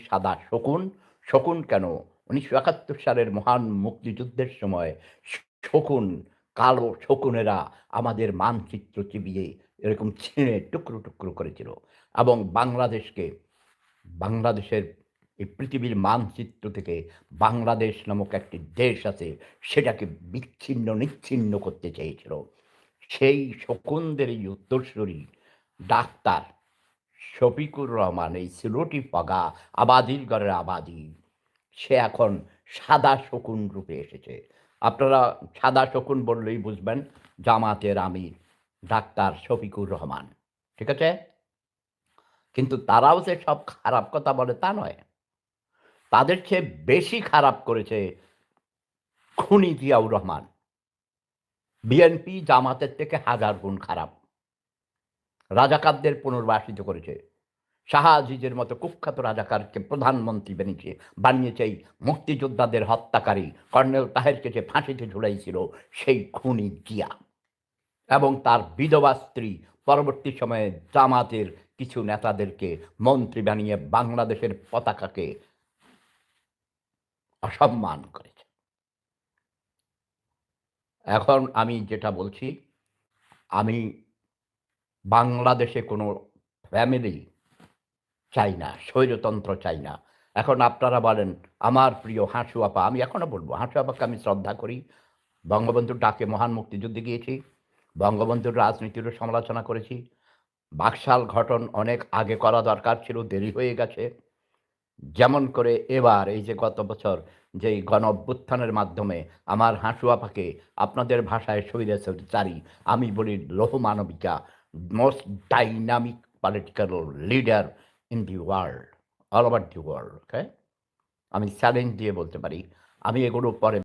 সাদা শকুন। শকুন কেন? ১৯৭১ সালের মহান মুক্তিযুদ্ধের সময় শকুন, কালো শকুনেরা আমাদের মানচিত্র চিবিয়ে এরকম ছিঁড়ে টুকরো, টুকরো করেছিল এবং বাংলাদেশের এই পৃথিবীর মানচিত্র থেকে বাংলাদেশ নামক একটি দেশ আছে, সেটাকে নিচ্ছিন্ন করতে চেয়েছিল। সেই শকুনদেরই উত্তরসূরি ডাক্তার শফিকুর রহমান, এই সিলেটি পাগা আবাদির ঘরের আবাদি, সে এখন সাদা শকুন রূপে এসেছে। আপনারা সাদা শকুন বললেই বুঝবেন জামাতের আমির ডাক্তার শফিকুর রহমান। ঠিক আছে? কিন্তু তারাও যে সব খারাপ কথা বলে তা নয়। তাদের চেয়ে বেশি খারাপ করেছে খুনি জিয়াউর রহমান। বিএনপি জামাতের থেকে হাজার গুণ খারাপ। রাজাকারদের পুনর্বাসিত করেছে। শাহ আজিজের মতো কুখ্যাত রাজাকারকে প্রধানমন্ত্রী বানিয়েছে এই মুক্তিযোদ্ধাদের হত্যাকারী কর্নেল তাহেরকে যে ফাঁসিতে ঝুলাইছিল সেই খুনি জিয়া এবং তার বিধবা স্ত্রী পরবর্তী সময়ে জামাতের কিছু নেতাদেরকে মন্ত্রী বানিয়ে বাংলাদেশের পতাকাকে অসম্মান করেছে। এখন আমি যেটা বলছি, আমি বাংলাদেশে কোনো ফ্যামিলি চাই না, স্বৈরতন্ত্র চাই না। এখন আপনারা বলেন, আমার প্রিয় হাঁসু আপা, আমি এখনো বলবো হাঁসু আপাকে আমি শ্রদ্ধা করি। বঙ্গবন্ধুর ডাকে মহান মুক্তিযুদ্ধে গিয়েছি, বঙ্গবন্ধুর রাজনীতিরও সমালোচনা করেছি। বাকশাল গঠন অনেক আগে করা দরকার ছিল, দেরি হয়ে গেছে। যেমন করে এবার এই যে গত বছর যেই গণ অভ্যুত্থানের মাধ্যমে আমার হাঁসু আপাকে আপনাদের ভাষায় স্বৈরাচারী, আমি বলি লৌহ মানবিকা, most dynamic political leader in the world, all over the world. Okay, আমি চ্যালেঞ্জ দিয়ে বলতে পারি, আমি এগুলো পরে